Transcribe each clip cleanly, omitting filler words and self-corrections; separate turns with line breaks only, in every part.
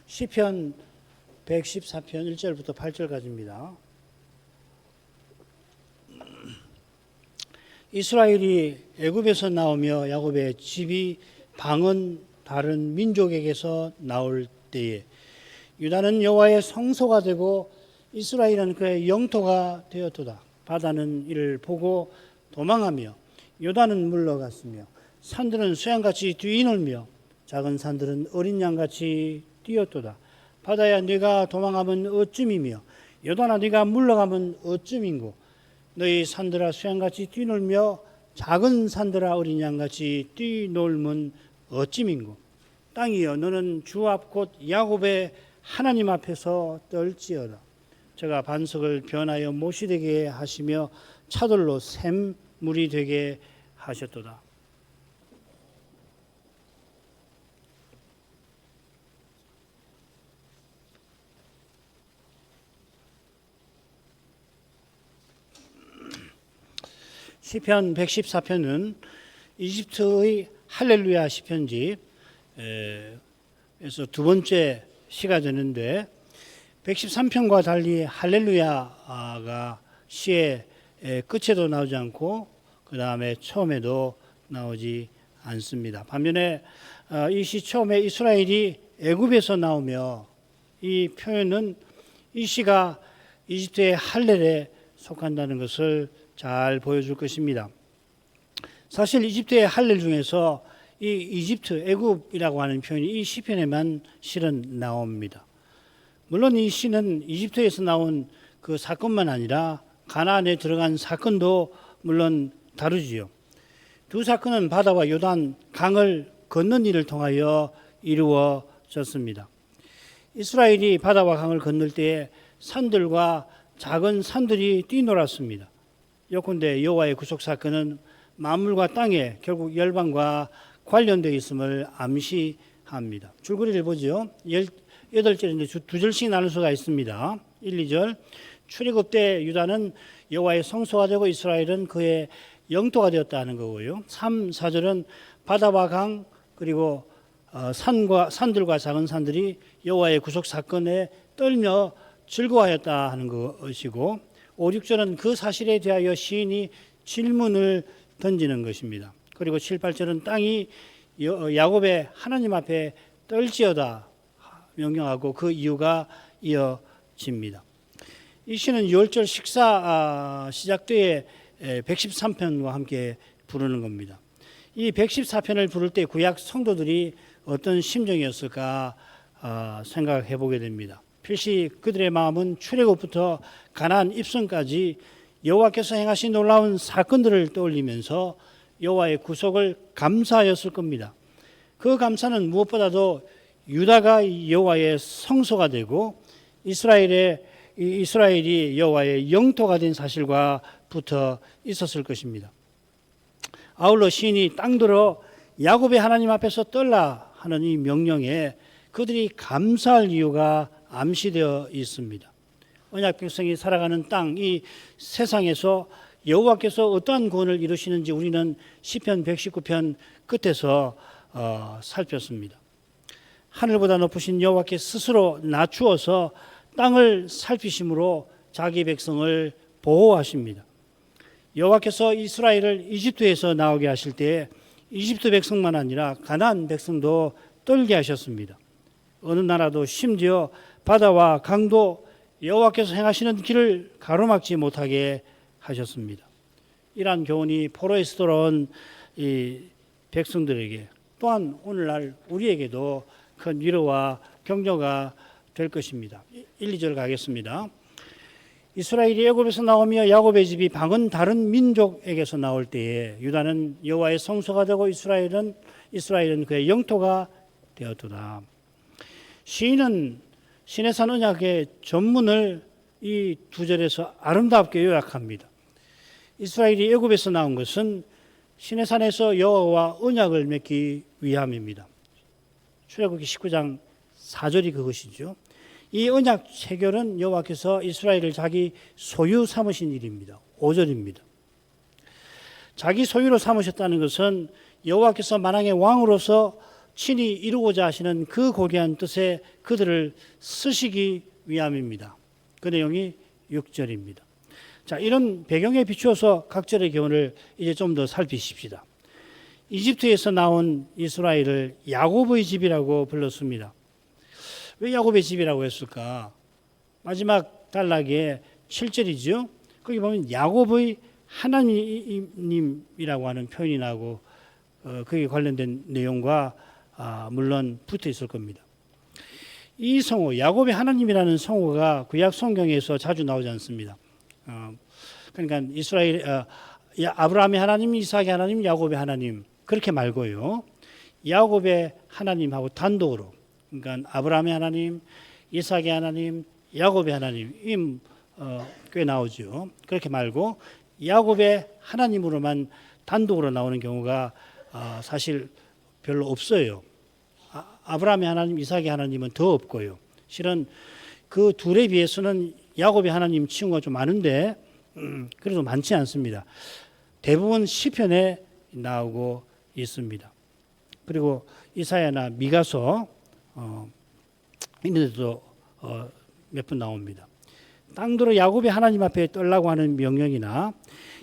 시편 114편 1절부터 8절까지입니다. 이스라엘이 애굽에서 나오며 야곱의 집이 방은 다른 민족에게서 나올 때에 유다는 여호와의 성소가 되고 이스라엘은 그의 영토가 되었도다. 바다는 이를 보고 도망하며 요단은 물러갔으며 산들은 수양같이 뛰놀며 작은 산들은 어린 양같이 뛰었도다. 바다야 네가 도망하면 어쯤이며 요단아 네가 물러가면 어쯤인고 너희 산들아 수양같이 뛰놀며 작은 산들아 어린 양같이 뛰놀면 어쯤인고 땅이여 너는 주 앞 곧 야곱의 하나님 앞에서 떨지어다. 제가 반석을 변하여 못이 되게 하시며 차돌로 샘물이 되게 하셨도다. 시편 114편은 이집트의 할렐루야 시편집에서 두 번째 시가 되는데 113편과 달리 할렐루야가 시의 끝에도 나오지 않고 그 다음에 처음에도 나오지 않습니다. 반면에 이 시 처음에 이스라엘이 애굽에서 나오며 이 표현은 이 시가 이집트의 할렐에 속한다는 것을 잘 보여줄 것입니다. 사실 이집트의 할렐 중에서 이 이집트, 애굽이라고 하는 표현이 이 시편에만 실은 나옵니다. 물론 이 시는 이집트에서 나온 그 사건만 아니라 가나안에 들어간 사건도 물론 다루지요. 두 사건은 바다와 요단 강을 건넌 일을 통하여 이루어졌습니다. 이스라엘이 바다와 강을 건널 때에 산들과 작은 산들이 뛰놀았습니다. 요컨대 여호와의 구속 사건은 만물과 땅에 결국 열방과 관련되어 있음을 암시합니다. 줄거리를 보죠. 8절인데 두 절씩 나눌 수가 있습니다. 1, 2절 출애굽 때 유다는 여호와의 성소가 되고 이스라엘은 그의 영토가 되었다 하는 거고요. 3, 4절은 바다와 강 그리고 산들과 작은 산들이 여호와의 구속 사건에 떨며 즐거워하였다 하는 것이고 5, 6절은 그 사실에 대하여 시인이 질문을 던지는 것입니다. 그리고 7, 8절은 땅이 야곱의 하나님 앞에 떨지어다 명령하고 그 이유가 이어집니다. 이 시는 6월절 식사 시작 때에 113편과 함께 부르는 겁니다. 이 114편을 부를 때 구약 성도들이 어떤 심정이었을까 생각해 보게 됩니다. 필시 그들의 마음은 출애굽부터 가나안 입성까지 여호와께서 행하신 놀라운 사건들을 떠올리면서 여호와의 구속을 감사하였을 겁니다. 그 감사는 무엇보다도 유다가 여호와의 성소가 되고 이스라엘이 여호와의 영토가 된 사실과 붙어 있었을 것입니다. 아울러 시인이 땅들어 야곱의 하나님 앞에서 떨라 하는 이 명령에 그들이 감사할 이유가 암시되어 있습니다. 언약 백성이 살아가는 땅, 이 세상에서 여호와께서 어떠한 구원을 이루시는지 우리는 시편 119편 끝에서 살폈습니다. 하늘보다 높으신 여호와께 스스로 낮추어서 땅을 살피심으로 자기 백성을 보호하십니다. 여호와께서 이스라엘을 이집트에서 나오게 하실 때 이집트 백성만 아니라 가나안 백성도 떨게 하셨습니다. 어느 나라도 심지어 바다와 강도 여호와께서 행하시는 길을 가로막지 못하게 하셨습니다. 이러한 교훈이 포로에서 돌아온 이 백성들에게 또한 오늘날 우리에게도 큰 위로와 격려가 될 것입니다. 1, 2절 가겠습니다. 이스라엘이 애굽에서 나오며 야곱의 집이 방은 다른 민족에게서 나올 때에 유다는 여호와의 성소가 되고 이스라엘은 그의 영토가 되었도다. 시인은 시내산 언약의 전문을 이 두 절에서 아름답게 요약합니다. 이스라엘이 애굽에서 나온 것은 시내산에서 여호와와 언약을 맺기 위함입니다. 출애굽기 19장 4절이 그것이죠. 이 언약 체결은 여호와께서 이스라엘을 자기 소유 삼으신 일입니다. 5절입니다. 자기 소유로 삼으셨다는 것은 여호와께서 만왕의 왕으로서 친히 이루고자 하시는 그 고귀한 뜻에 그들을 쓰시기 위함입니다. 그 내용이 6절입니다. 자, 이런 배경에 비추어서 각절의 교훈을 이제 좀 더 살피십시다. 이집트에서 나온 이스라엘을 야곱의 집이라고 불렀습니다. 왜 야곱의 집이라고 했을까? 마지막 단락에 7절이죠. 거기 보면 야곱의 하나님이라고 하는 표현이 나오고 거기에 관련된 내용과 물론 붙어 있을 겁니다. 이 성호, 야곱의 하나님이라는 성호가 구약 성경에서 자주 나오지 않습니다. 그러니까 이스라엘 아브라함의 하나님, 이삭의 하나님, 야곱의 하나님 그렇게 말고요. 야곱의 하나님하고 단독으로, 그러니까 아브라함의 하나님, 이삭의 하나님, 야곱의 하나님 꽤 나오죠. 그렇게 말고 야곱의 하나님으로만 단독으로 나오는 경우가 사실 별로 없어요. 아브라함의 하나님, 이삭의 하나님은 더 없고요. 실은 그 둘에 비해서는 야곱의 하나님 칭호가 좀 많은데 그래도 많지 않습니다. 대부분 시편에 나오고 있습니다. 그리고 이사야나 미가서 이런 데도 몇 번 나옵니다. 땅들어 야곱의 하나님 앞에 떨라고 하는 명령이나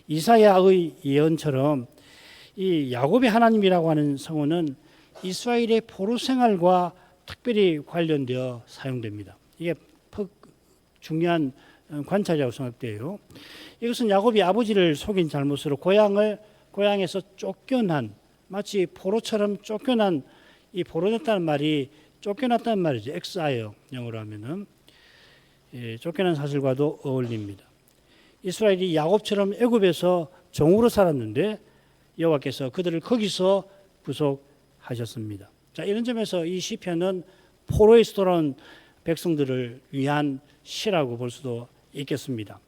이사야의 예언처럼 이 야곱의 하나님이라고 하는 성어는 이스라엘의 포로 생활과 특별히 관련되어 사용됩니다. 이게 중요한 관찰이라고 생각돼요. 이것은 야곱이 아버지를 속인 잘못으로 고향에서 쫓겨난, 마치 포로처럼 쫓겨난, 이 포로됐다는 말이 쫓겨났다는 말이죠. 엑사이어 영어로 하면은 쫓겨난 사실과도 어울립니다. 이스라엘이 야곱처럼 애굽에서 종으로 살았는데 여호와께서 그들을 거기서 구속하셨습니다. 자, 이런 점에서 이 시편은 포로에서 돌아온 백성들을 위한 시라고 볼 수도 있겠습니다.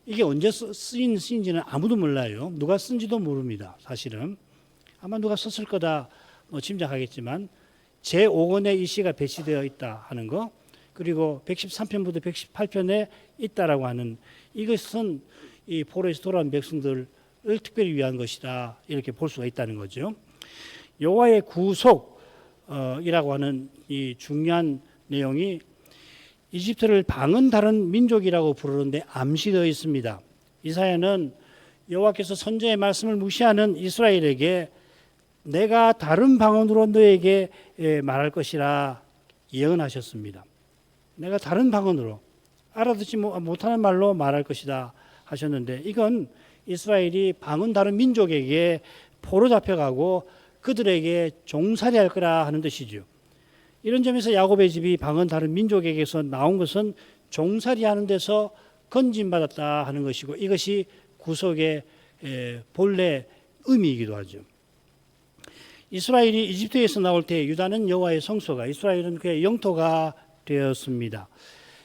이게 언제 쓰인지는 아무도 몰라요. 누가 쓴지도 모릅니다. 사실은 아마 누가 썼을 거다 짐작하겠지만 제5권에 이 시가 배치되어 있다 하는 거, 그리고 113편부터 118편에 있다라고 하는 이것은 이 포로에서 돌아온 백성들을 특별히 위한 것이다 이렇게 볼 수가 있다는 거죠. 여호와의 구속이라고 하는 이 중요한 내용이 이집트를 방은 다른 민족이라고 부르는데 암시되어 있습니다. 이사야는 여호와께서 선지자의 말씀을 무시하는 이스라엘에게 내가 다른 방언으로 너에게 말할 것이라 예언하셨습니다. 내가 다른 방언으로 알아듣지 못하는 말로 말할 것이다 하셨는데 이건 이스라엘이 방언 다른 민족에게 포로 잡혀가고 그들에게 종살이할 거라 하는 뜻이죠. 이런 점에서 야곱의 집이 방언 다른 민족에게서 나온 것은 종살이하는 데서 건진받았다 하는 것이고 이것이 구속의 본래 의미이기도 하죠. 이스라엘이 이집트에서 나올 때 유다는 여호와의 성소가, 이스라엘은 그의 영토가 되었습니다.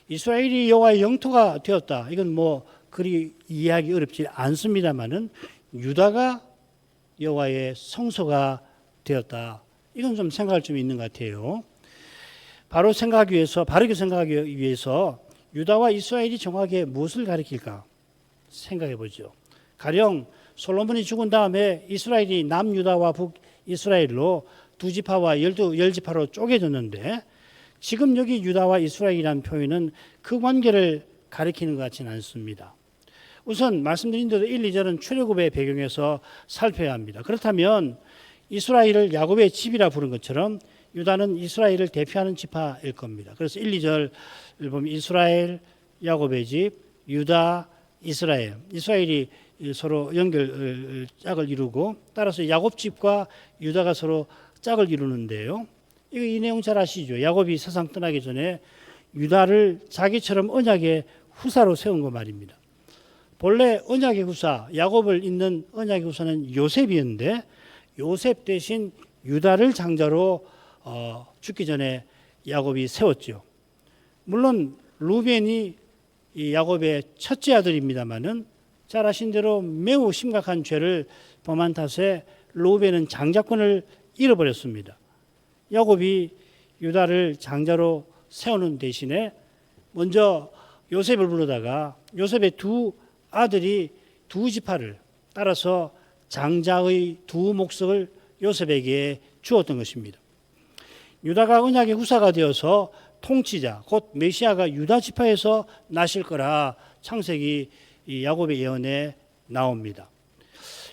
이스라엘이 여호와의 영토가 되었다. 이건 그리 이해하기 어렵지 않습니다만은 유다가 여호와의 성소가 되었다. 이건 좀 생각할 점이 있는 것 같아요. 바르게 생각하기 위해서 유다와 이스라엘이 정확하게 무엇을 가리킬까 생각해 보죠. 가령 솔로몬이 죽은 다음에 이스라엘이 남유다와 북이스라엘로 두 지파와 12지파로 쪼개졌는데 지금 여기 유다와 이스라엘이라는 표현은 그 관계를 가리키는 것 같지는 않습니다. 우선 말씀드린 대로 1, 2절은 출애굽의 배경에서 살펴야 합니다. 그렇다면 이스라엘을 야곱의 집이라 부른 것처럼 유다는 이스라엘을 대표하는 지파일 겁니다. 그래서 1, 2절을 보면 이스라엘, 야곱의 집, 유다, 이스라엘. 이스라엘이 서로 짝을 이루고 따라서 야곱 집과 유다가 서로 짝을 이루는데요. 이 내용 잘 아시죠? 야곱이 세상 떠나기 전에 유다를 자기처럼 언약의 후사로 세운 거 말입니다. 본래 언약의 후사, 야곱을 잇는 언약의 후사는 요셉이었는데 요셉 대신 유다를 장자로 죽기 전에 야곱이 세웠죠. 물론 루벤이 이 야곱의 첫째 아들입니다만은 잘 아신 대로 매우 심각한 죄를 범한 탓에 루벤은 장자권을 잃어버렸습니다. 야곱이 유다를 장자로 세우는 대신에 먼저 요셉을 부르다가 요셉의 두 아들이 두 지파를 따라서 장자의 두 몫을 요셉에게 주었던 것입니다. 유다가 언약의 후사가 되어서 통치자, 곧 메시아가 유다 지파에서 나실 거라 창세기 이 야곱의 예언에 나옵니다.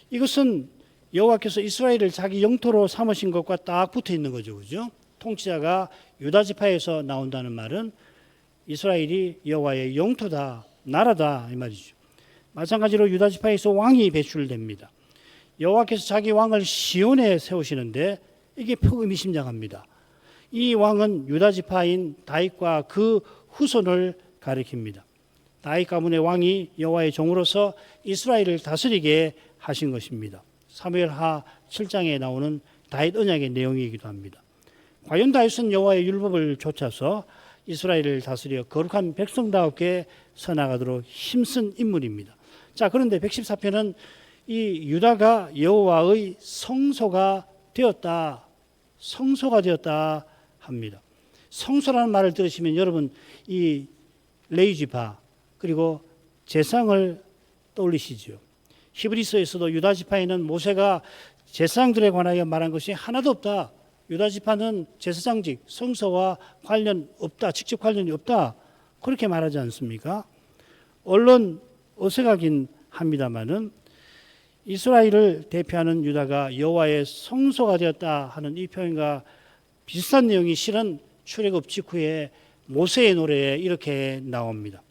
이것은 여호와께서 이스라엘을 자기 영토로 삼으신 것과 딱 붙어 있는 거죠. 그죠? 통치자가 유다 지파에서 나온다는 말은 이스라엘이 여호와의 영토다, 나라다 이 말이죠. 마찬가지로 유다 지파에서 왕이 배출됩니다. 여호와께서 자기 왕을 시온에 세우시는데 이게 의미심장합니다. 이 왕은 유다 지파인 다윗과 그 후손을 가리킵니다. 다윗 가문의 왕이 여호와의 종으로서 이스라엘을 다스리게 하신 것입니다. 사무엘하 7장에 나오는 다윗 언약의 내용이기도 합니다. 과연 다윗은 여호와의 율법을 좇아서 이스라엘을 다스려 거룩한 백성다웠게 서나가도록 힘쓴 인물입니다. 자, 그런데 114편은 이 유다가 여호와의 성소가 되었다 합니다. 성소라는 말을 들으시면 여러분 이 레위 지파 그리고 제사장을 떠올리시죠. 히브리서에서도 유다 지파에는 모세가 제사장들에 관하여 말한 것이 하나도 없다. 유다 지파는 제사장직, 성소와 관련 없다. 직접 관련이 없다. 그렇게 말하지 않습니까? 물론 어색하긴 합니다마는 이스라엘을 대표하는 유다가 여호와의 성소가 되었다 하는 이 표현과 비슷한 내용이 실은 출애굽 직후에 모세의 노래에 이렇게 나옵니다.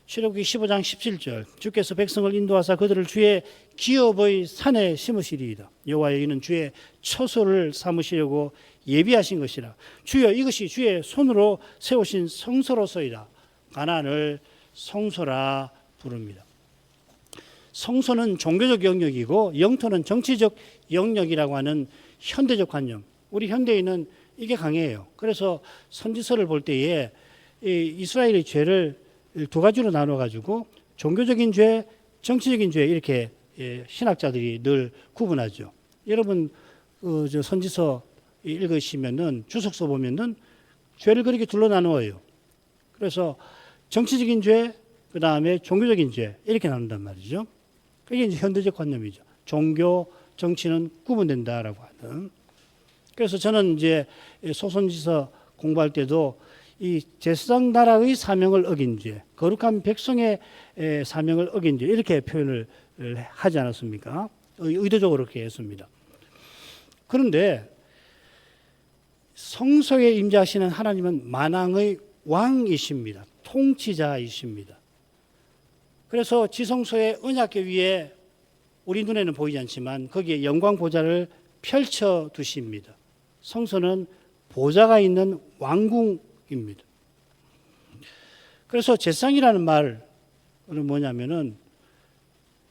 출애굽기 15장 17절 주께서 백성을 인도하사 그들을 주의 기업의 산에 심으시리이다. 여호와여 이는 주의 처소를 삼으시려고 예비하신 것이라. 주여 이것이 주의 손으로 세우신 성소로서이다. 가나안을 성소라 부릅니다. 성소는 종교적 영역이고 영토는 정치적 영역이라고 하는 현대적 관념. 우리 현대인은 이게 강해요. 그래서 선지서를 볼 때에 이스라엘의 죄를 두 가지로 나눠가지고 종교적인 죄, 정치적인 죄 이렇게 신학자들이 늘 구분하죠. 여러분 저 선지서 읽으시면은 주석서 보면은 죄를 그렇게 둘로 나누어요. 그래서 정치적인 죄, 그 다음에 종교적인 죄 이렇게 나눈단 말이죠. 그게 이제 현대적 관념이죠. 종교, 정치는 구분된다라고 하는. 그래서 저는 이제 소선지서 공부할 때도 이 제사장 나라의 사명을 어긴 죄, 거룩한 백성의 사명을 어긴 죄 이렇게 표현을 하지 않았습니까? 의도적으로 그렇게 했습니다. 그런데 성소에 임재하시는 하나님은 만왕의 왕이십니다. 통치자이십니다. 그래서 지성소의 언약궤 위에 우리 눈에는 보이지 않지만 거기에 영광 보좌를 펼쳐 두십니다. 성소는 보좌가 있는 왕궁입니다. 그래서 제사장이라는 말은 뭐냐면은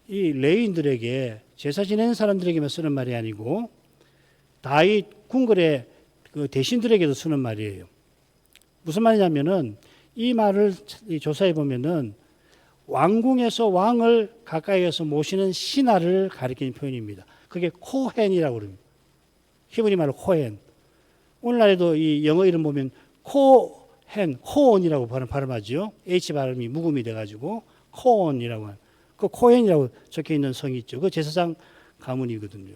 이 레위인들에게 제사 지내는 사람들에게만 쓰는 말이 아니고 다윗 궁궐의 그 대신들에게도 쓰는 말이에요. 무슨 말이냐면은 이 말을 조사해 보면은 왕궁에서 왕을 가까이에서 모시는 신하를 가리키는 표현입니다. 그게 코헨이라고 그럽니다. 히브리 말로 코헨. 오늘날에도 이 영어 이름 보면 코온이라고 발음하죠. H 발음이 묵음이 돼가지고 코온이라고 하는. 그 코헨이라고 적혀 있는 성이 있죠. 그 제사장 가문이거든요.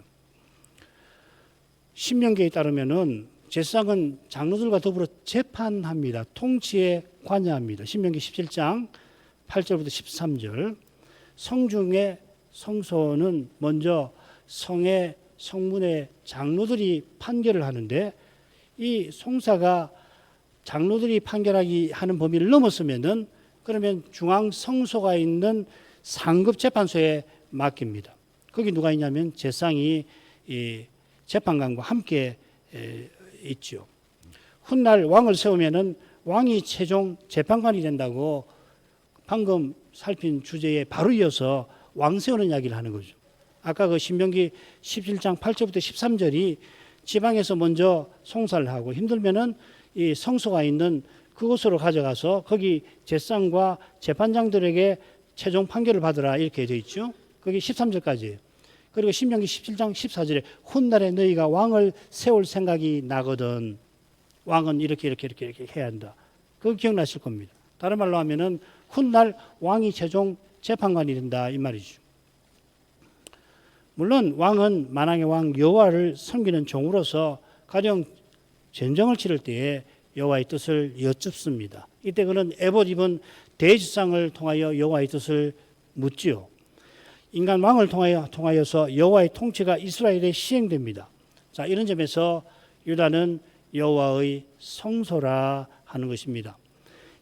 신명기에 따르면은 제사장은 장로들과 더불어 재판합니다. 통치에 관여합니다. 신명기 17장 8절부터 13절. 성중의 성소는 먼저 성의 성문의 장로들이 판결을 하는데 이 송사가 장로들이 판결하기 하는 범위를 넘었으면은 그러면 중앙 성소가 있는 상급 재판소에 맡깁니다. 거기 누가 있냐면 제사장이 이 재판관과 함께 있죠. 훗날 왕을 세우면은 왕이 최종 재판관이 된다고 방금 살핀 주제에 바로 이어서 왕 세우는 이야기를 하는 거죠. 아까 그 신명기 17장 8절부터 13절이 지방에서 먼저 송사를 하고 힘들면은 이 성소가 있는 그곳으로 가져가서 거기 제사장과 재판장들에게 최종 판결을 받으라 이렇게 되어 있죠. 그게 13절까지예요. 그리고 신명기 17장 14절에 훗날에 너희가 왕을 세울 생각이 나거든 왕은 이렇게 해야 한다. 그거 기억나실 겁니다. 다른 말로 하면은 훗날 왕이 최종 재판관이 된다 이 말이죠. 물론 왕은 만왕의 왕 여호와를 섬기는 종으로서 가령 전쟁을 치를 때에 여호와의 뜻을 여쭙습니다. 이때 그는 에봇 입은 대지상을 통하여 여호와의 뜻을 묻지요. 인간 왕을 통하여서 여호와의 통치가 이스라엘에 시행됩니다. 자, 이런 점에서 유다는 여호와의 성소라 하는 것입니다.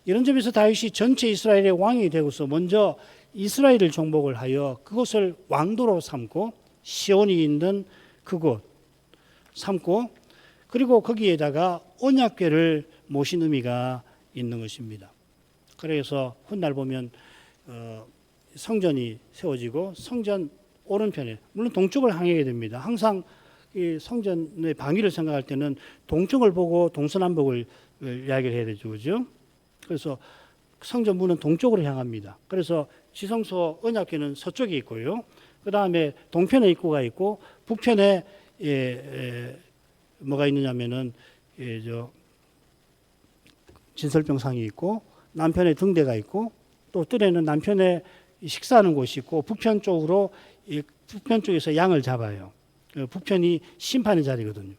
이런 점에서 다윗이 전체 이스라엘의 왕이 되고서 먼저 이스라엘을 정복을 하여 그곳을 왕도로 삼고 시온이 있는 그곳 삼고 그리고 거기에다가 언약궤를 모신 의미가 있는 것입니다. 그래서 훗날 보면 성전이 세워지고 성전 오른편에 물론 동쪽을 향하게 됩니다. 항상 이 성전의 방위를 생각할 때는 동쪽을 보고 동서남북을 이야기를 해야 되죠, 그죠? 그래서 성전 문은 동쪽으로 향합니다. 그래서 지성소 언약궤는 서쪽에 있고요. 그 다음에 동편에 입구가 있고 북편에 뭐가 있느냐면은 진설병상이 있고 남편에 등대가 있고 또 뜰에는 남편에 식사하는 곳이 있고 북편 쪽으로 북편 쪽에서 양을 잡아요. 북편이 심판의 자리거든요.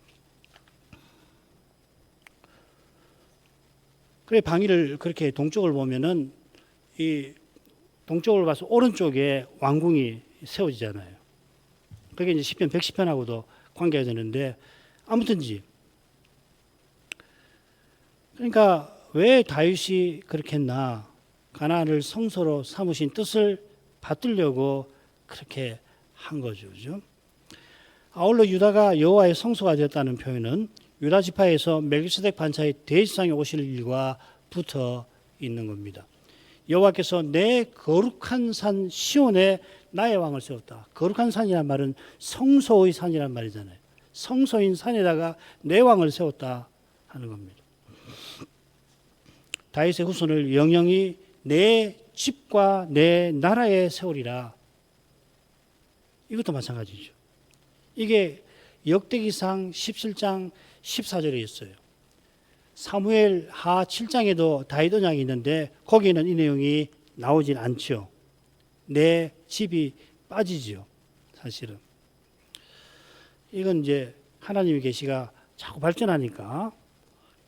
그래 방위를 그렇게 동쪽을 보면은 이 동쪽을 봐서 오른쪽에 왕궁이 세워지잖아요. 그게 이제 시편 110편하고도 관계가 되는데 아무튼지 그러니까 왜 다윗이 그렇게 했나? 가나안을 성소로 삼으신 뜻을 받들려고 그렇게 한 거죠. 그죠? 아울러 유다가 여호와의 성소가 되었다는 표현은 유다 지파에서 멜기세덱 반차의 대지상에 오실 일과 붙어 있는 겁니다. 여호와께서 내 거룩한 산 시온에 나의 왕을 세웠다. 거룩한 산이란 말은 성소의 산이란 말이잖아요. 성소인 산에다가 내 왕을 세웠다 하는 겁니다. 다윗의 후손을 영영이 내 집과 내 나라에 세우리라. 이것도 마찬가지죠. 이게 역대기상 17장 14절에 있어요. 사무엘 하 7장에도 다윗 언약이 있는데 거기에는 이 내용이 나오진 않죠. 내 집이 빠지지요. 사실은. 이건 이제 하나님의 계시가 자꾸 발전하니까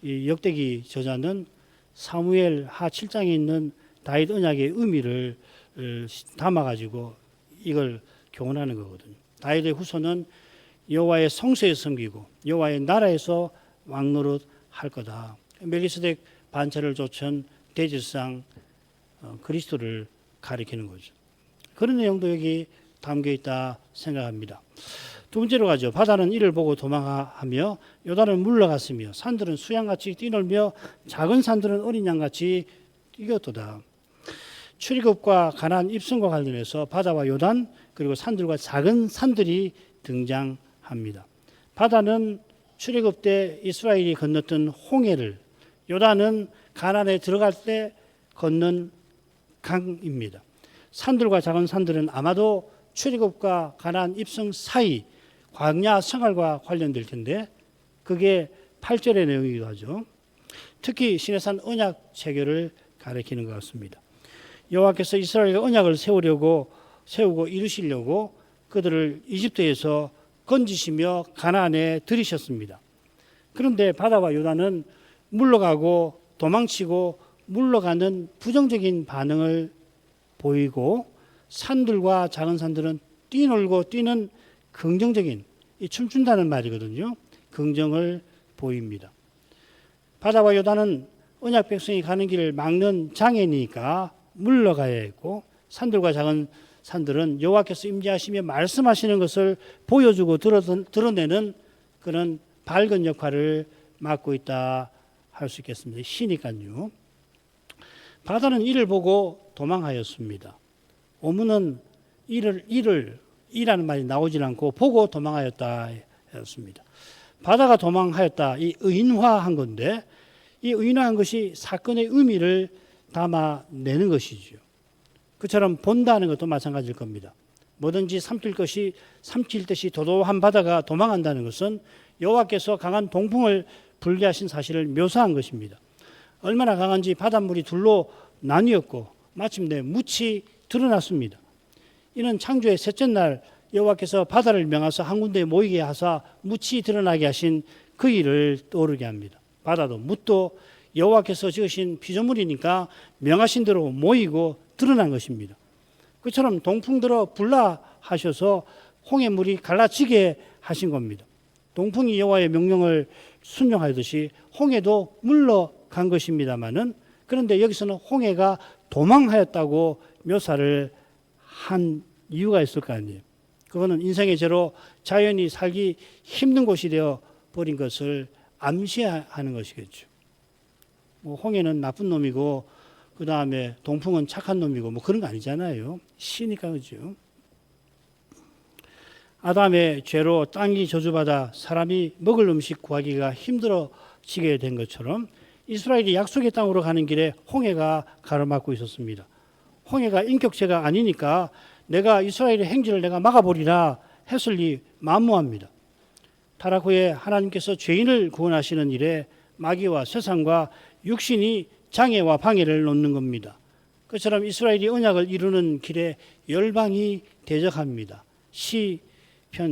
이 역대기 저자는 사무엘 하 7장에 있는 다윗 언약의 의미를 담아가지고 이걸 교훈하는 거거든요. 다윗의 후손은 여호와의 성소에 섬기고 여호와의 나라에서 왕노릇 할 거다. 멜기세덱 반차를 좇은 대제사장 그리스도를 가리키는 거죠. 그런 내용도 여기 담겨 있다 생각합니다. 두 번째로 가죠. 바다는 이를 보고 도망하며 요단은 물러갔으며 산들은 수양같이 뛰놀며 작은 산들은 어린 양같이 뛰었도다. 출애굽과 가나안 입성과 관련해서 바다와 요단 그리고 산들과 작은 산들이 등장합니다. 바다는 출애굽 때 이스라엘이 건넜던 홍해를, 요단은 가나안에 들어갈 때 건넌 강입니다. 산들과 작은 산들은 아마도 출애굽과 가나안 입성 사이 광야 생활과 관련될 텐데 그게 8절의 내용이기도 하죠. 특히 시내산 언약 체결을 가리키는 것 같습니다. 여호와께서 이스라엘과 언약을 세우고 이루시려고 그들을 이집트에서 건지시며 가나안에 들이셨습니다. 그런데 바다와 요단은 물러가고 도망치고 물러가는 부정적인 반응을 보이고 산들과 작은 산들은 뛰놀고 뛰는 긍정적인 이 춤춘다는 말이거든요. 긍정을 보입니다. 바다와 요단은 언약 백성이 가는 길을 막는 장애니까 물러가야 했고 산들과 작은 산들은 여호와께서 임재하시며 말씀하시는 것을 보여주고 드러내는 그런 밝은 역할을 맡고 있다 할 수 있겠습니다. 시니까요. 바다는 이를 보고 도망하였습니다. 오문은 이라는 말이 나오질 않고 보고 도망하였다 했습니다. 바다가 도망하였다, 이 의인화한 건데 이 의인화한 것이 사건의 의미를 담아내는 것이죠. 그처럼 본다는 것도 마찬가지일 겁니다. 뭐든지 삼킬 듯이 도도한 바다가 도망한다는 것은 여호와께서 강한 동풍을 불게 하신 사실을 묘사한 것입니다. 얼마나 강한지 바닷물이 둘로 나뉘었고 마침내 묻이 드러났습니다. 이는 창조의 셋째 날 여호와께서 바다를 명하사 한 군데에 모이게 하사 묻이 드러나게 하신 그 일을 떠오르게 합니다. 바다도 뭇도 여호와께서 지으신 피조물이니까 명하신 대로 모이고 드러난 것입니다. 그처럼 동풍 들어 불라 하셔서 홍해물이 갈라지게 하신 겁니다. 동풍이 여호와의 명령을 순종하듯이 홍해도 물러간 것입니다마는, 그런데 여기서는 홍해가 도망하였다고 묘사를 한 이유가 있을 거 아니에요. 그거는 인생의 죄로 자연이 살기 힘든 곳이 되어 버린 것을 암시하는 것이겠죠. 뭐 홍해는 나쁜 놈이고 그 다음에 동풍은 착한 놈이고 뭐 그런 거 아니잖아요. 시니까 그죠. 아담의 죄로 땅이 저주받아 사람이 먹을 음식 구하기가 힘들어지게 된 것처럼 이스라엘이 약속의 땅으로 가는 길에 홍해가 가로막고 있었습니다. 홍해가 인격체가 아니니까 내가 이스라엘의 행진을 내가 막아버리라 했을리 만무합니다. 타락 후에 하나님께서 죄인을 구원하시는 일에 마귀와 세상과 육신이 장애와 방해를 놓는 겁니다. 그처럼 이스라엘이 언약을 이루는 길에 열방이 대적합니다. 시편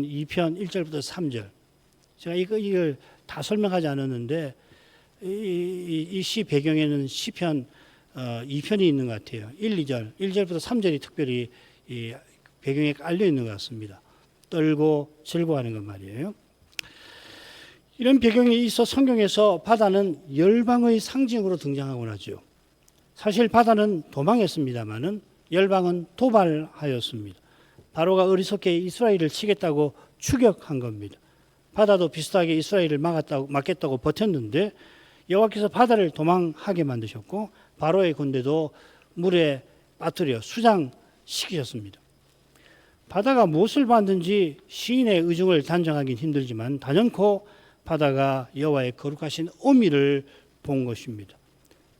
2편 1절부터 3절. 제가 이걸 다 설명하지 않았는데 이 시 배경에는 시편 2편이 있는 것 같아요. 1절부터 3절이 특별히 이 배경에 깔려 있는 것 같습니다. 떨고 즐거워하는 것 말이에요. 이런 배경이 있어 성경에서 바다는 열방의 상징으로 등장하곤 하죠. 사실 바다는 도망했습니다마는 열방은 도발하였습니다. 바로가 어리석게 이스라엘을 치겠다고 추격한 겁니다. 바다도 비슷하게 이스라엘을 막겠다고 버텼는데 여호와께서 바다를 도망하게 만드셨고 바로의 군대도 물에 빠뜨려 수장시키셨습니다. 바다가 무엇을 받든지 시인의 의중을 단정하기는 힘들지만 단연코 바다가 여호와의 거룩하신 어미를 본 것입니다.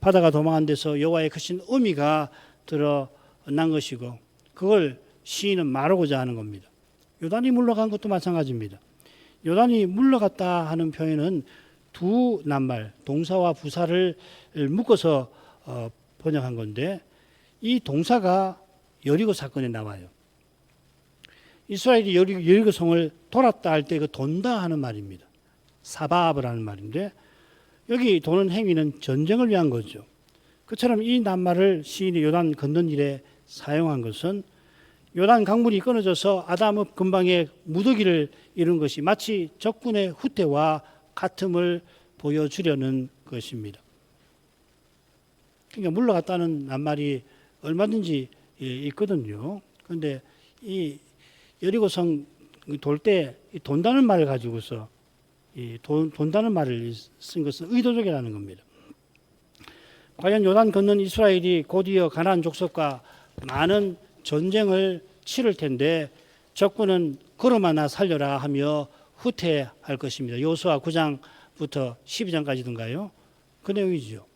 바다가 도망한 데서 여호와의 크신 어미가 드러난 것이고 그걸 시인은 말하고자 하는 겁니다. 요단이 물러간 것도 마찬가지입니다. 요단이 물러갔다 하는 표현은 두 낱말, 동사와 부사를 묶어서 번역한 건데 이 동사가 여리고 사건에 나와요. 이스라엘이 여리고 성을 돌았다 할 때 그 돈다 하는 말입니다. 사바압을 하는 말인데 여기 도는 행위는 전쟁을 위한 거죠. 그처럼 이 낱말을 시인이 요단 건넌 일에 사용한 것은 요단 강물이 끊어져서 아담읍 근방에 무더기를 이룬 것이 마치 적군의 후퇴와 같음을 보여주려는 것입니다. 그러니까 물러갔다는 낱말이 얼마든지 있거든요. 그런데 이 여리고성 돌 때 돈다는 말을 가지고서 돈다는 말을 쓴 것은 의도적이라는 겁니다. 과연 요단 건넌 이스라엘이 곧이어 가나안 족속과 많은 전쟁을 치를 텐데 적군은 걸어마나 살려라 하며 후퇴할 것입니다. 여호수아 9장부터 12장까지든가요. 그 내용이죠.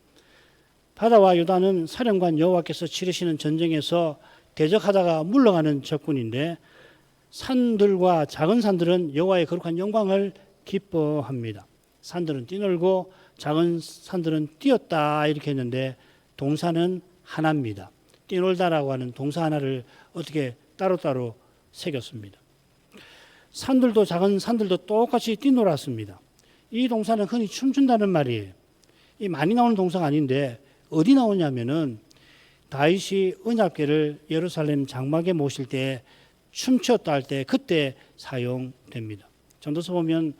바다와 요단은 사령관 여호와께서 치르시는 전쟁에서 대적하다가 물러가는 적군인데 산들과 작은 산들은 여호와의 거룩한 영광을 기뻐합니다. 산들은 뛰놀고 작은 산들은 뛰었다 이렇게 했는데 동사는 하나입니다. 뛰놀다라고 하는 동사 하나를 어떻게 따로따로 새겼습니다. 산들도 작은 산들도 똑같이 뛰놀았습니다. 이 동사는 흔히 춤춘다는 말이에요. 이 많이 나오는 동사가 아닌데 어디 나오냐면은 다윗이 언약궤를 예루살렘 장막에 모실 때 춤추었다 할 때 그때 사용됩니다. 전도서 보면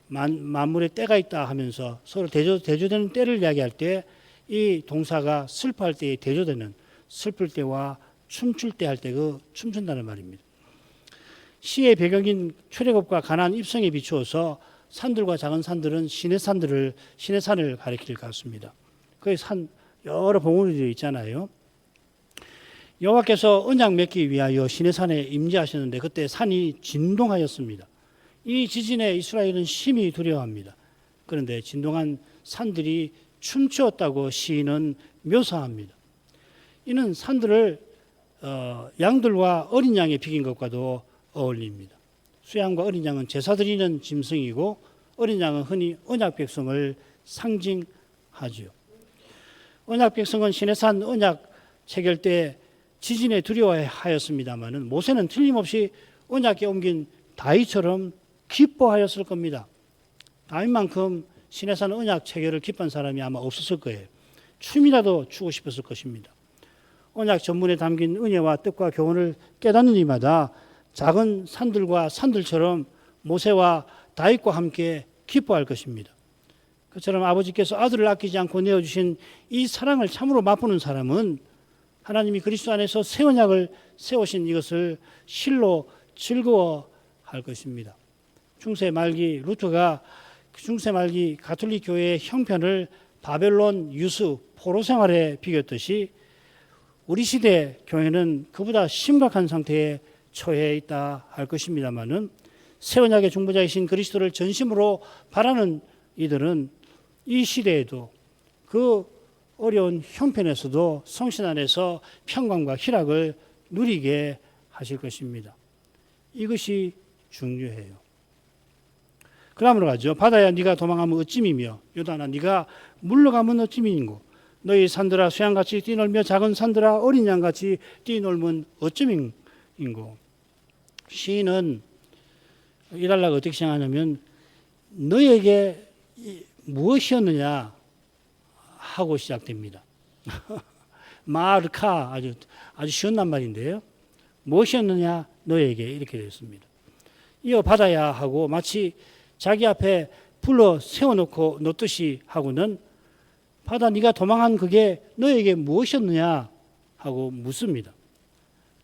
만물에 때가 있다 하면서 서로 대조되는 때를 이야기할 때 이 동사가 슬퍼할 때에 대조되는 슬플 때와 춤출 때 할 때 그 춤춘다는 말입니다. 시의 배경인 출애굽과 가나안 입성에 비추어서 산들과 작은 산들은 신의 산을 가리킬 것 같습니다. 거기 산 여러 봉우리들이 있잖아요. 여호와께서 언약 맺기 위하여 신의 산에 임재하셨는데 그때 산이 진동하였습니다. 이 지진에 이스라엘은 심히 두려워합니다. 그런데 진동한 산들이 춤추었다고 시인은 묘사합니다. 이는 산들을 양들과 어린 양에 비긴 것과도 어울립니다. 수양과 어린 양은 제사 드리는 짐승이고 어린 양은 흔히 언약 백성을 상징하죠. 언약 백성은 시내산 언약 체결 때 지진에 두려워하였습니다마는 모세는 틀림없이 언약에 옮긴 다윗처럼 기뻐하였을 겁니다. 다윗만큼 시내산 언약 체결을 기뻐한 사람이 아마 없었을 거예요. 춤이라도 추고 싶었을 것입니다. 언약 전문에 담긴 은혜와 뜻과 교훈을 깨닫는 이마다 작은 산들과 산들처럼 모세와 다윗과 함께 기뻐할 것입니다. 그처럼 아버지께서 아들을 아끼지 않고 내어주신 이 사랑을 참으로 맛보는 사람은 하나님이 그리스도 안에서 새 언약을 세우신 이것을 실로 즐거워할 것입니다. 중세 말기 루터가 중세 말기 가톨릭 교회의 형편을 바벨론 유수 포로 생활에 비겼듯이 우리 시대 교회는 그보다 심각한 상태에 처해 있다 할 것입니다만은 새 언약의 중보자이신 그리스도를 전심으로 바라는 이들은 이 시대에도 그 어려운 형편에서도 성신 안에서 평강과 희락을 누리게 하실 것입니다. 이것이 중요해요. 그 다음으로 가죠. 바다야 네가 도망하면 어찌미며 요단아 네가 물러가면 어찌미인고 너희 산들아 수양같이 뛰놀며 작은 산들아 어린 양같이 뛰놀면 어찌민고. 시인은 이 단락을 어떻게 시작하냐면 너에게 무엇이었느냐 하고 시작됩니다. 마르카 아주 쉬운 낱말인데요. 무엇이었느냐 너에게 이렇게 되어 있습니다. 이어 바다야 하고 마치 자기 앞에 불러 세워놓고 놓듯이 하고는 바다 네가 도망한 그게 너에게 무엇이었느냐 하고 묻습니다.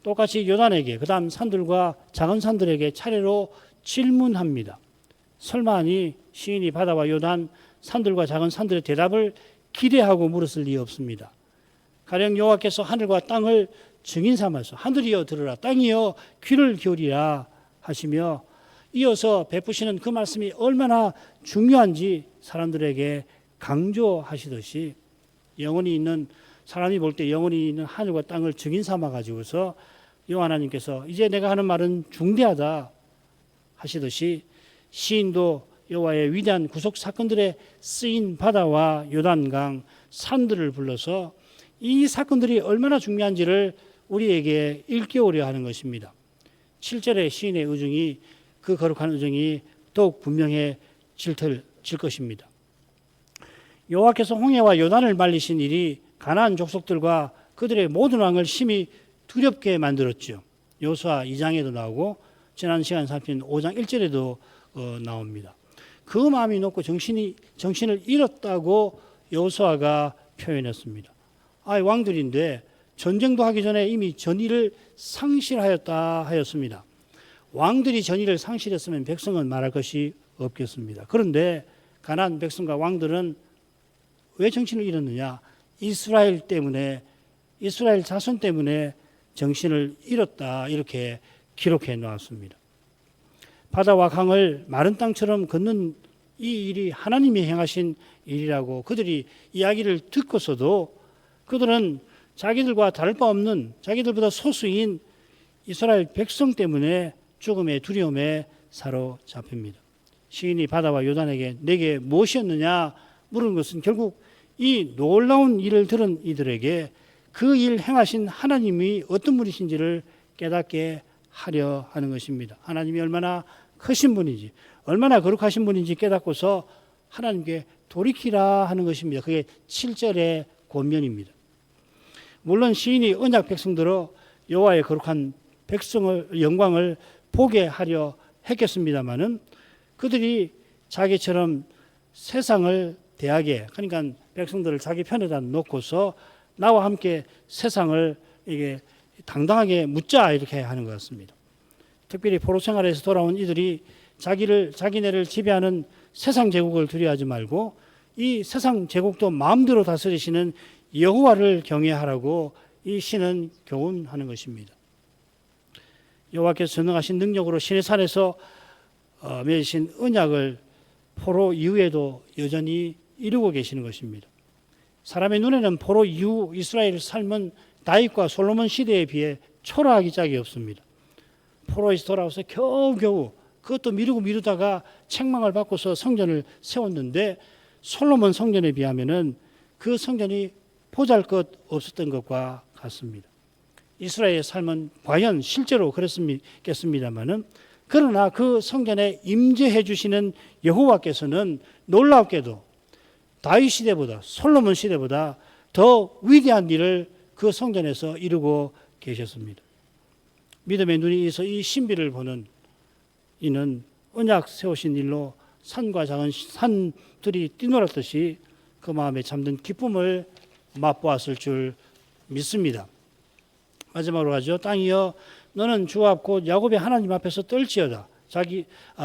똑같이 요단에게 그 다음 산들과 작은 산들에게 차례로 질문합니다. 설마니 시인이 바다와 요단 산들과 작은 산들의 대답을 기대하고 물었을 리 없습니다. 가령 여호와께서 하늘과 땅을 증인 삼아서 하늘이여 들으라 땅이여 귀를 기울이라 하시며 이어서 베푸시는 그 말씀이 얼마나 중요한지 사람들에게 강조하시듯이 영원히 있는 사람이 볼 때 영원히 있는 하늘과 땅을 증인 삼아 가지고서 여호와 하나님께서 이제 내가 하는 말은 중대하다 하시듯이 시인도 여호와의 위대한 구속 사건들에 쓰인 바다와 요단강 산들을 불러서 이 사건들이 얼마나 중요한지를 우리에게 일깨우려 하는 것입니다. 7절의 시인의 의중이 그 거룩한 의중이 더욱 분명해질 것입니다. 여호와께서 홍해와 요단을 말리신 일이 가나안 족속들과 그들의 모든 왕을 심히 두렵게 만들었죠. 여호수아 2장에도 나오고 지난 시간 살핀 5장 1절에도 나옵니다. 그 마음이 높고 정신을 잃었다고 여호수아가 표현했습니다. 왕들인데 전쟁도 하기 전에 이미 전의를 상실하였다 하였습니다. 왕들이 전의를 상실했으면 백성은 말할 것이 없겠습니다. 그런데 가나안 백성과 왕들은 왜 정신을 잃었느냐? 이스라엘 자손 때문에 정신을 잃었다 이렇게 기록해 놓았습니다. 바다와 강을 마른 땅처럼 걷는 이 일이 하나님이 행하신 일이라고 그들이 이야기를 듣고서도 그들은 자기들과 다를 바 없는 자기들보다 소수인 이스라엘 백성 때문에 죽음의 두려움에 사로잡힙니다. 시인이 바다와 요단에게 내게 무엇이었느냐 물은 것은 결국 이 놀라운 일을 들은 이들에게 그 일 행하신 하나님이 어떤 분이신지를 깨닫게 하려 하는 것입니다. 하나님이 얼마나 크신 분인지 얼마나 거룩하신 분인지 깨닫고서 하나님께 돌이키라 하는 것입니다. 그게 7절의 권면입니다. 물론 시인이 언약 백성들로 여호와의 거룩한 백성을 영광을 보게 하려 했겠습니다마는 그들이 자기처럼 세상을 대하게 그러니까 백성들을 자기 편에다 놓고서 나와 함께 세상을 이게 당당하게 묻자 이렇게 하는 것 같습니다. 특별히 포로 생활에서 돌아온 이들이 자기네를 지배하는 세상 제국을 두려워하지 말고 이 세상 제국도 마음대로 다스리시는 여호와를 경외하라고 이 시는 교훈하는 것입니다. 여호와께서 전능하신 능력으로 시내산에서 맺으신 언약을 포로 이후에도 여전히 이루고 계시는 것입니다. 사람의 눈에는 포로 이후 이스라엘 삶은 다윗과 솔로몬 시대에 비해 초라하기 짝이 없습니다. 포로에서 돌아와서 겨우겨우 그것도 미루다가 책망을 받고서 성전을 세웠는데 솔로몬 성전에 비하면은 그 성전이 보잘것 없었던 것과 같습니다. 이스라엘의 삶은 과연 실제로 그랬겠습니다마는 그러나 그 성전에 임재해 주시는 여호와께서는 놀랍게도 다윗 시대보다 솔로몬 시대보다 더 위대한 일을 그 성전에서 이루고 계셨습니다. 믿음의 눈이 있어 이 신비를 보는 이는 언약 세우신 일로 산과 작은 산들이 뛰놀았듯이 그 마음에 잠든 기쁨을 맛보았을 줄 믿습니다. 마지막으로 가죠. 땅이여 너는 주 앞 곧 야곱의 하나님 앞에서 떨지어다.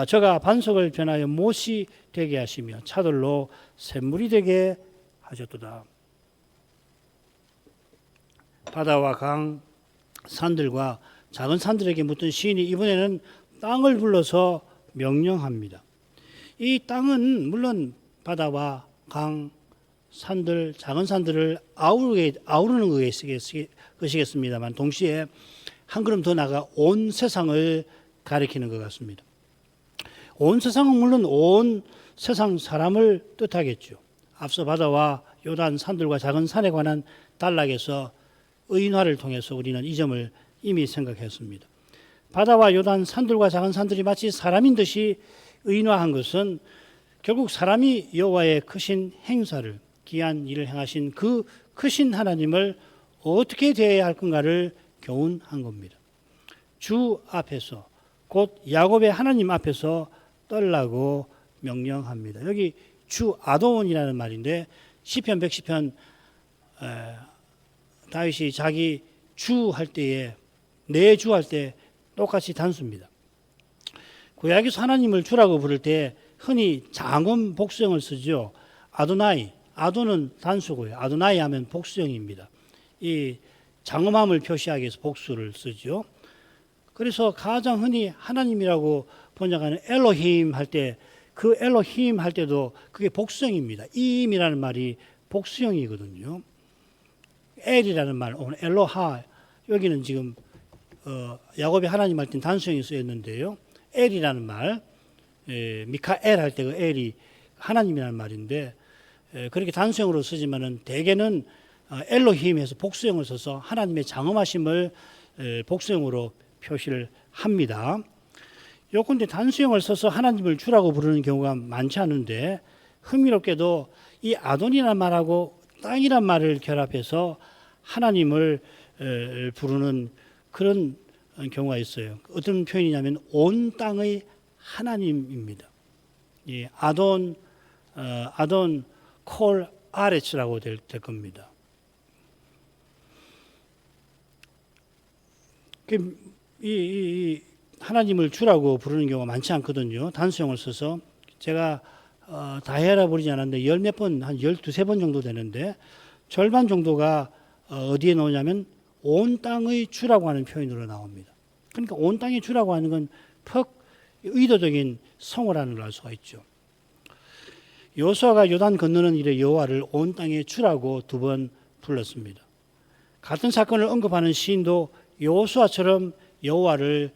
저가 반석을 변하여 못이 되게 하시며 차들로 샘물이 되게 하셨도다. 바다와 강, 산들과 작은 산들에게 묻던 시인이 이번에는 땅을 불러서 명령합니다. 이 땅은 물론 바다와 강, 산들, 작은 산들을 아우르는 것이겠습니다만 동시에 한 걸음 더 나아가 온 세상을 가리키는 것 같습니다. 온 세상은 물론 온 세상 사람을 뜻하겠죠. 앞서 바다와 요단 산들과 작은 산에 관한 단락에서 의인화를 통해서 우리는 이 점을 이미 생각했습니다. 바다와 요단 산들과 작은 산들이 마치 사람인 듯이 의인화한 것은 결국 사람이 여호와의 크신 행사를 귀한 일을 행하신 그 크신 하나님을 어떻게 대해야 할 건가를 교훈한 겁니다. 주 앞에서 곧 야곱의 하나님 앞에서 떨라고 명령합니다. 여기 주 아도온이라는 말인데 시편 110편 다윗이 자기 주 할 때에 내 주 할 때 똑같이 단수입니다. 구약에서 하나님을 주라고 부를 때 흔히 장엄 복수형을 쓰죠. 아도나이, 아도는 단수고요. 아도나이 하면 복수형입니다. 이 장엄함을 표시하기 위해서 복수를 쓰죠. 그래서 가장 흔히 하나님이라고 번역하는 엘로힘 할 때 그 엘로힘 할 때도 그게 복수형입니다. 이임이라는 말이 복수형이거든요. 엘이라는 말, 오늘 엘로하 여기는 지금 야곱의 하나님 할 때는 단수형이 쓰였는데요. 엘이라는 말, 미카엘 할 때 그 엘이 하나님이라는 말인데 그렇게 단수형으로 쓰지만은 대개는 엘로힘에서 복수형을 써서 하나님의 장엄하심을 복수형으로 표시를 합니다. 요컨대 단수형을 써서 하나님을 주라고 부르는 경우가 많지 않은데 흥미롭게도 이 아돈이라는 말하고 땅이란 말을 결합해서 하나님을 부르는 그런 경우가 있어요. 어떤 표현이냐면 온 땅의 하나님입니다. 이 아돈 콜 아레츠라고 될 겁니다. 이 하나님을 주라고 부르는 경우가 많지 않거든요. 단수형을 써서 제가 다 해라 부르지 않았는데 열 몇 번, 한 12번 정도 되는데 절반 정도가 어디에 나오냐면 온 땅의 주라고 하는 표현으로 나옵니다. 그러니까 온 땅의 주라고 하는 건 퍽 의도적인 성호라는 걸 알 수가 있죠. 여호수아가 요단 건너는 일에 여호와를 온 땅의 주라고 2번 불렀습니다. 같은 사건을 언급하는 시인도 여호수아처럼 여호와를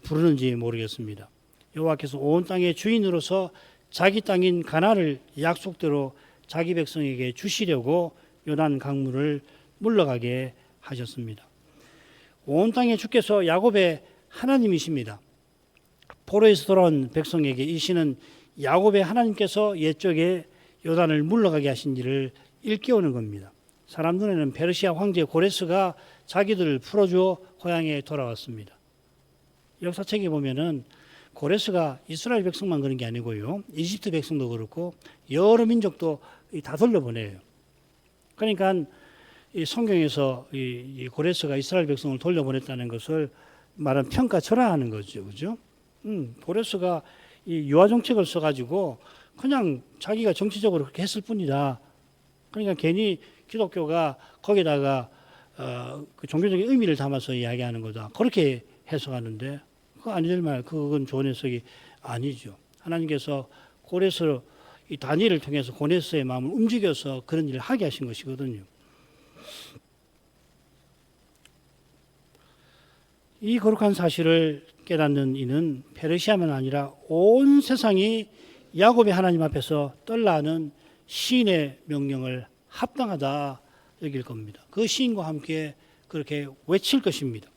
부르는지 모르겠습니다. 여호와께서 온 땅의 주인으로서 자기 땅인 가나안을 약속대로 자기 백성에게 주시려고 요단 강물을 물러가게 하셨습니다. 온 땅의 주께서 야곱의 하나님이십니다. 포로에서 돌아온 백성에게 이 시는 야곱의 하나님께서 옛적에 요단을 물러가게 하신 일을 일깨우는 겁니다. 사람 눈에는 페르시아 황제 고레스가 자기들을 풀어주어 고향에 돌아왔습니다. 역사책에 보면은 고레스가 이스라엘 백성만 그런 게 아니고요. 이집트 백성도 그렇고 여러 민족도 다 돌려보내요. 그러니까 이 성경에서 이 고레스가 이스라엘 백성을 돌려보냈다는 것을 말한 평가절하하는 거죠. 그죠? 고레스가 이 유화 정책을 써가지고 그냥 자기가 정치적으로 그렇게 했을 뿐이다. 그러니까 괜히 기독교가 거기다가 그 종교적인 의미를 담아서 이야기하는 거다. 그렇게 해석하는데 그거 아니될 말, 그건 좋은 해석이 아니죠. 하나님께서 고레스 이 다니엘을 통해서 고레스의 마음을 움직여서 그런 일을 하게 하신 것이거든요. 이 거룩한 사실을 깨닫는 이는 페르시아만 아니라 온 세상이 야곱의 하나님 앞에서 떨라하는 시인의 명령을 합당하다 여길 겁니다. 그 시인과 함께 그렇게 외칠 것입니다.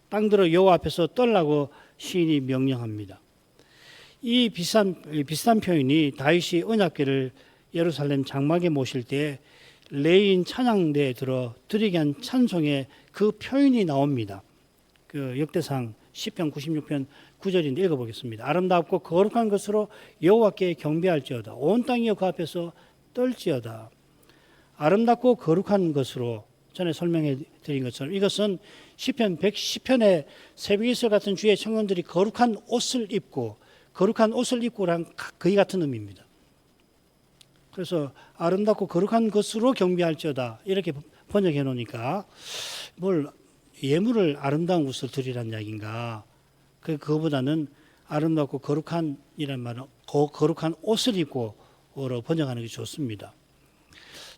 땅들어 여호와 앞에서 떨라고 시인이 명령합니다. 이 비슷한 표현이 다윗이 언약궤를 예루살렘 장막에 모실 때 레위인 찬양대에 들어 드리게 한 찬송에 그 표현이 나옵니다. 그 역대상 시편 96편 9절인데 읽어보겠습니다. 아름답고 거룩한 것으로 여호와께 경배할지어다. 온 땅이여 그 앞에서 떨지어다. 아름답고 거룩한 것으로 전에 설명해 드린 것처럼 이것은 시편 110편의 새벽이슬 같은 주의 청년들이 거룩한 옷을 입고 거룩한 거의 같은 의미입니다. 그래서 아름답고 거룩한 것으로 경배할지어다 이렇게 번역해 놓으니까 뭘 예물을 아름다운 것을 드리라는 이야기인가? 그거보다는 아름답고 거룩한 이란 말은 거룩한 옷을 입고로 번역하는 게 좋습니다.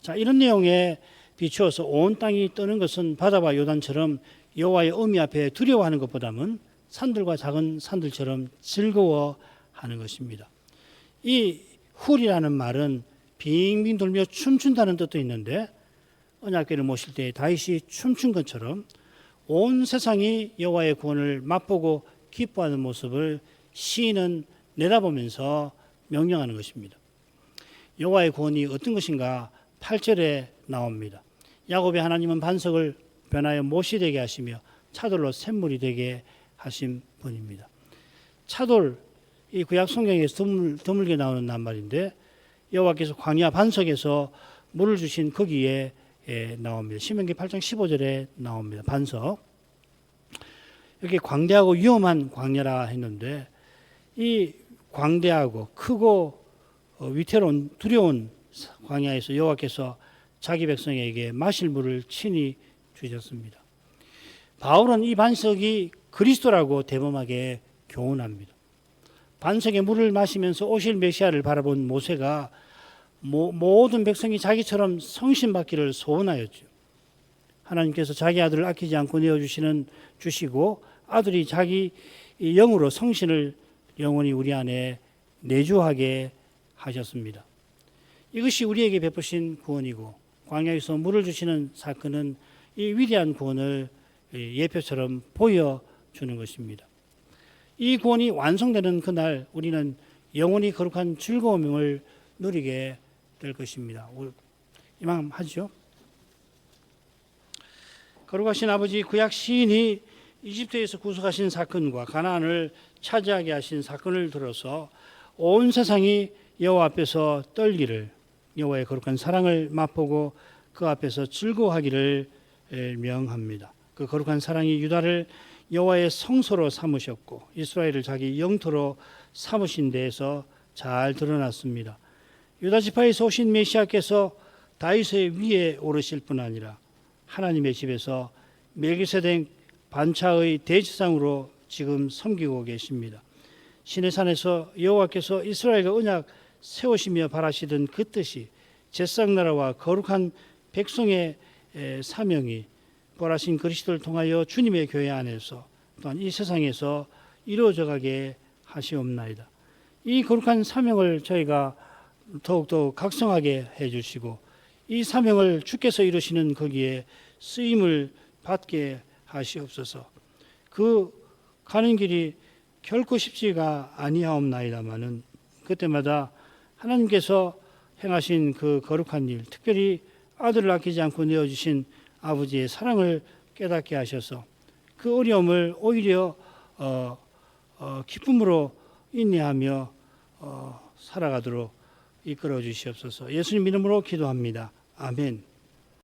자, 이런 내용에 비추어서 온 땅이 떠는 것은 바다와 요단처럼 여호와의 어미 앞에 두려워하는 것보다는 산들과 작은 산들처럼 즐거워하는 것입니다. 이 훌이라는 말은 빙빙 돌며 춤춘다는 뜻도 있는데 언약궤를 모실 때 다윗이 춤춘 것처럼 온 세상이 여호와의 구원을 맛보고 기뻐하는 모습을 시인은 내다보면서 명령하는 것입니다. 여호와의 구원이 어떤 것인가 8절에 나옵니다. 야곱의 하나님은 반석을 변하여 못이 되게 하시며 차돌로 샘물이 되게 하신 분입니다. 차돌, 이 구약 성경에서 드물게 나오는 낱말인데 여호와께서 광야 반석에서 물을 주신 거기에 나옵니다. 신명기 8장 15절에 나옵니다. 반석. 이렇게 광대하고 위험한 광야라 했는데 이 광대하고 크고 위태로운 두려운 광야에서 여호와께서 자기 백성에게 마실 물을 친히 주셨습니다. 바울은 이 반석이 그리스도라고 대범하게 교훈합니다. 반석의 물을 마시면서 오실 메시아를 바라본 모세가 모든 백성이 자기처럼 성신받기를 소원하였죠. 하나님께서 자기 아들을 아끼지 않고 주시고 아들이 자기 영으로 성신을 영원히 우리 안에 내주하게 하셨습니다. 이것이 우리에게 베푸신 구원이고 광야에서 물을 주시는 사건은 이 위대한 구원을 예표처럼 보여주는 것입니다. 이 구원이 완성되는 그날 우리는 영원히 거룩한 즐거움을 누리게 될 것입니다. 이만 하죠. 거룩하신 아버지, 구약 시인이 이집트에서 구속하신 사건과 가나안을 차지하게 하신 사건을 들어서 온 세상이 여호와 앞에서 떨기를, 여호와의 거룩한 사랑을 맛보고 그 앞에서 즐거워하기를 명합니다. 그 거룩한 사랑이 유다를 여호와의 성소로 삼으셨고 이스라엘을 자기 영토로 삼으신 데에서 잘 드러났습니다. 유다 지파에서 오신 메시아께서 다윗의 위에 오르실 뿐 아니라 하나님의 집에서 멜기세덱 반차의 대제사장으로 지금 섬기고 계십니다. 시내산에서 여호와께서 이스라엘과 언약 세우시며 바라시던 그 뜻이 제사장나라와 거룩한 백성의 사명이 부활하신 그리스도를 통하여 주님의 교회 안에서 또한 이 세상에서 이루어져 가게 하시옵나이다. 이 거룩한 사명을 저희가 더욱더 각성하게 해주시고 이 사명을 주께서 이루시는 거기에 쓰임을 받게 하시옵소서. 그 가는 길이 결코 쉽지가 아니하옵나이다마는 그때마다 하나님께서 행하신 그 거룩한 일, 특별히 아들을 아끼지 않고 내어주신 아버지의 사랑을 깨닫게 하셔서 그 어려움을 오히려 기쁨으로 인내하며 살아가도록 이끌어 주시옵소서. 예수님 이름으로 기도합니다. 아멘.